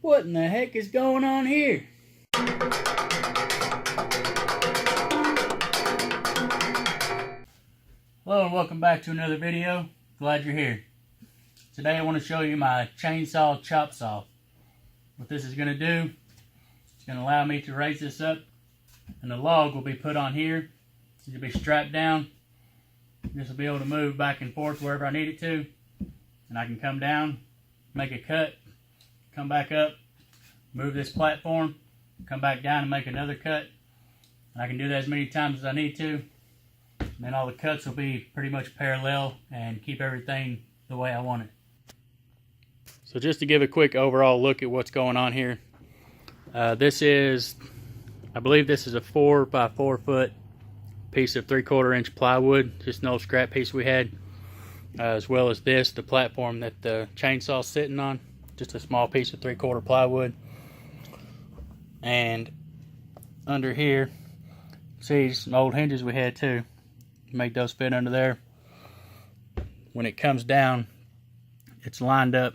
What in the heck is going on here? Hello and welcome back to another video. Glad you're here. Today I want to show you my chainsaw chop saw. What this is going to do, it's going to allow me to raise this up and the log will be put on here. It'll be strapped down. This will be able to move back and forth wherever I need it to. And I can come down, make a cut, come back up, move this platform, come back down and make another cut. And I can do that as many times as I need to. And then all the cuts will be pretty much parallel and keep everything the way I want it. So just to give a quick overall look at what's going on here. This is, I believe this is a 4 by 4 foot piece of 3/4 inch plywood, just an old scrap piece we had. As well as this, the platform that the chainsaw is sitting on, just a small piece of 3/4 plywood. And under here, see some old hinges we had too. Make those fit under there. When it comes down, it's lined up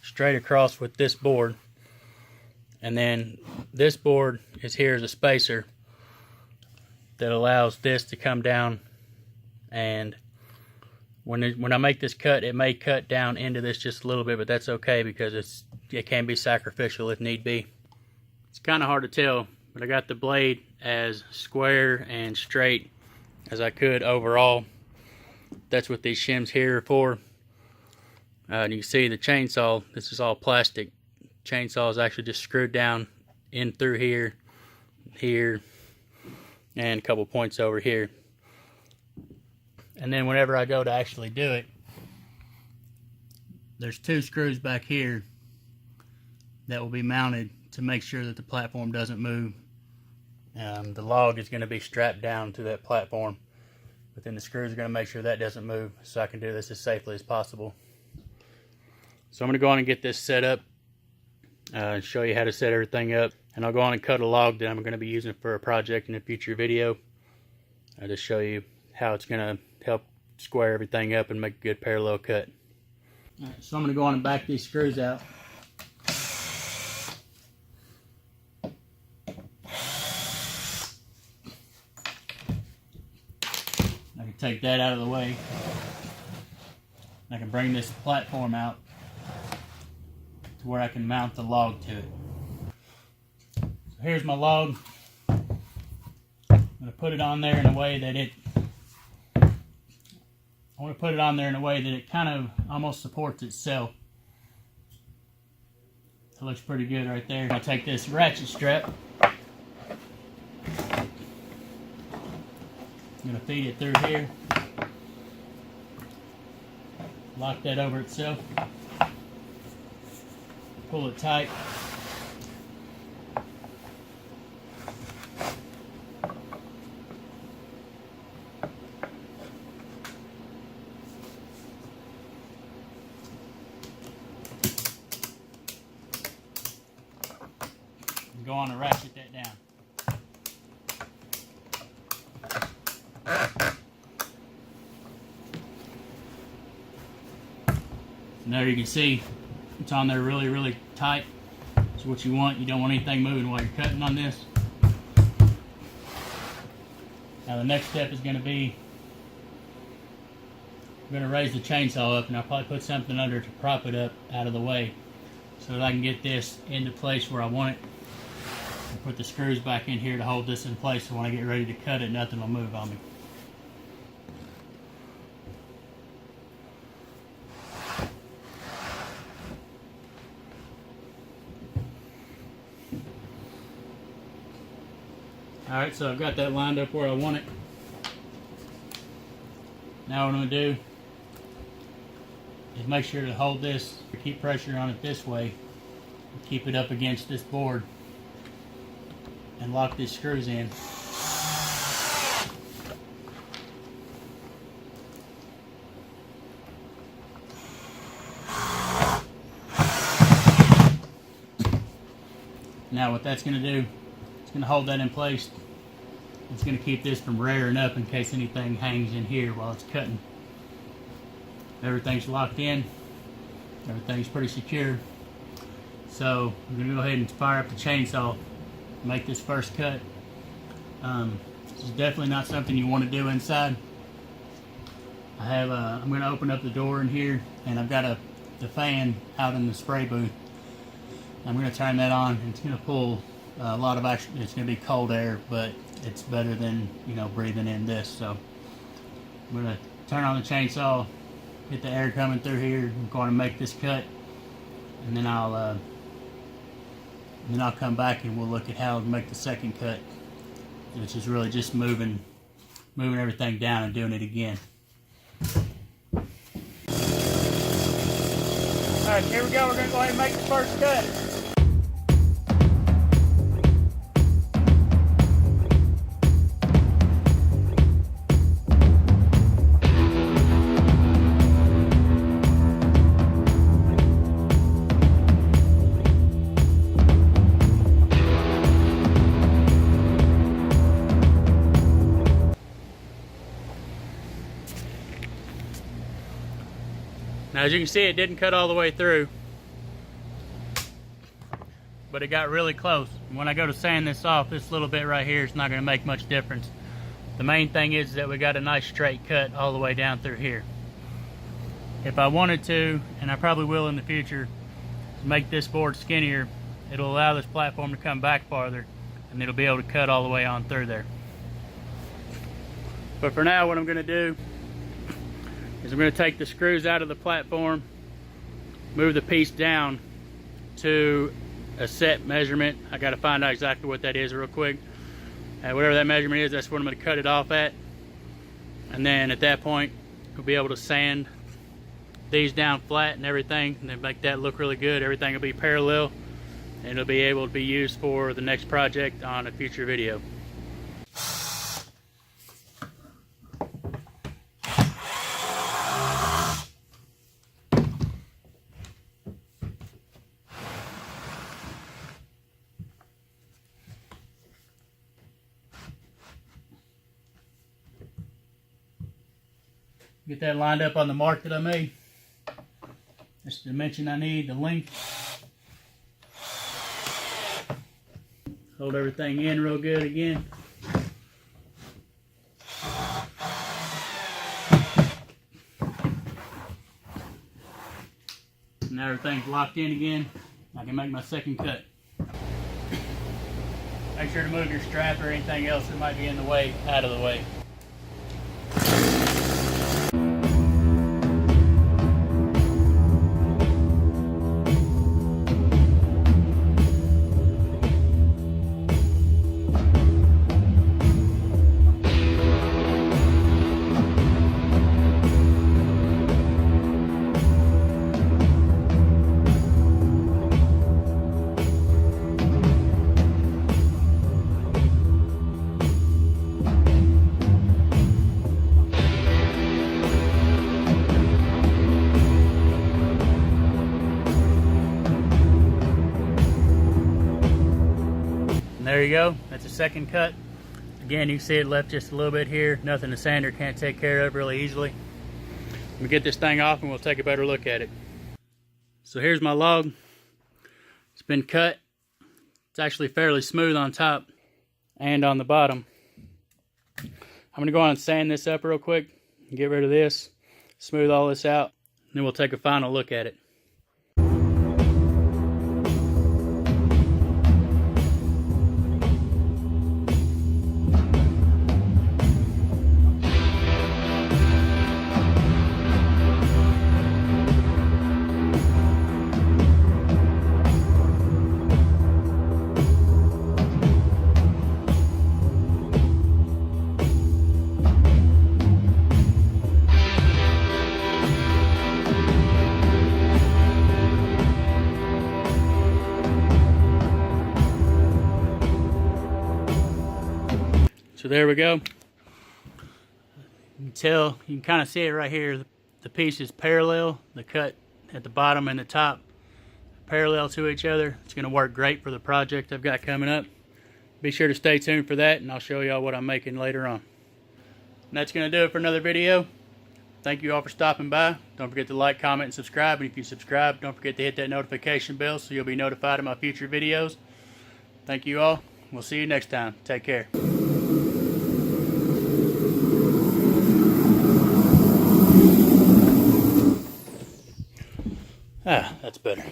straight across with this board. And then this board is here as a spacer that allows this to come down, and when I make this cut, it may cut down into this just a little bit, but that's okay because it can be sacrificial if need be. It's kind of hard to tell, but I got the blade as square and straight as I could overall. That's what these shims here are for. And you can see the chainsaw, this is all plastic. Chainsaw is actually just screwed down in through here, here, and a couple points over here. And then whenever I go to actually do it, there's 2 screws back here that will be mounted to make sure that the platform doesn't move. The log is going to be strapped down to that platform, but then the screws are going to make sure that doesn't move, so I can do this as safely as possible. So I'm going to go on and get this set up, show you how to set everything up, and I'll go on and cut a log that I'm going to be using for a project in a future video. I'll just show you how it's going to help square everything up and make a good parallel cut. Alright, so I'm going to go on and back these screws out. I can take that out of the way. I can bring this platform out to where I can mount the log to it. So here's my log. I'm going to put it on there in a way that it kind of almost supports itself. It looks pretty good right there. I'm going to take this ratchet strap. I'm going to feed it through here. Lock that over itself. Pull it tight. Go on and ratchet that down. And there you can see it's on there really tight. That's what you want. You don't want anything moving while you're cutting on this. Now the next step is going to be, I'm going to raise the chainsaw up, and I'll probably put something under to prop it up out of the way so that I can get this into place where I want it. And put the screws back in here to hold this in place, so when I get ready to cut it, nothing will move on me. Alright, so I've got that lined up where I want it. Now what I'm going to do is make sure to hold this, keep pressure on it this way, and keep it up against this board, and lock these screws in. Now what that's going to do, it's going to hold that in place. It's going to keep this from rearing up in case anything hangs in here while it's cutting. Everything's locked in. Everything's pretty secure. So I'm going to go ahead and fire up the chainsaw, make this first cut. This is definitely not something you want to do inside. I'm going to open up the door in here, and I've got the fan out in the spray booth. I'm going to turn that on, and it's going to pull a lot of action. It's going to be cold air, but it's better than, you know, breathing in this. So I'm going to turn on the chainsaw, get the air coming through here. I'm going to make this cut, and then I'll come back and we'll look at how to make the second cut, which is really just moving everything down and doing it again. Alright, here we go. We're going to go ahead and make the first cut. Now, as you can see, it didn't cut all the way through, but it got really close. When I go to sand this off, this little bit right here is not going to make much difference. The main thing is that we got a nice straight cut all the way down through here. If I wanted to, and I probably will in the future, to make this board skinnier, it'll allow this platform to come back farther, and it'll be able to cut all the way on through there. But for now, what I'm going to do is I'm going to take the screws out of the platform, move the piece down to a set measurement. I got to find out exactly what that is real quick. Whatever that measurement is, that's what I'm going to cut it off at. And then at that point, we'll be able to sand these down flat and everything, and then make that look really good. Everything will be parallel, and it'll be able to be used for the next project on a future video. Get that lined up on the mark that I made. That's the dimension I need, the length. Hold everything in real good again. Now everything's locked in again. I can make my second cut. Make sure to move your strap or anything else that might be in the way out of the way. There you go, that's a second cut. Again, you can see it left just a little bit here. Nothing the sander can't take care of really easily. Let me get this thing off and we'll take a better look at it. So here's my log. It's been cut. It's actually fairly smooth on top and on the bottom. I'm gonna go on and sand this up real quick, get rid of this, smooth all this out, and then we'll take a final look at it. So there we go. You can kind of see it right here. The piece is parallel. The cut at the bottom and the top parallel to each other. It's going to work great for the project I've got coming up. Be sure to stay tuned for that, and I'll show y'all what I'm making later on. And that's going to do it for another video. Thank you all for stopping by. Don't forget to like, comment, and subscribe. And if you subscribe, don't forget to hit that notification bell so you'll be notified of my future videos. Thank you all. We'll see you next time. Take care. That's better.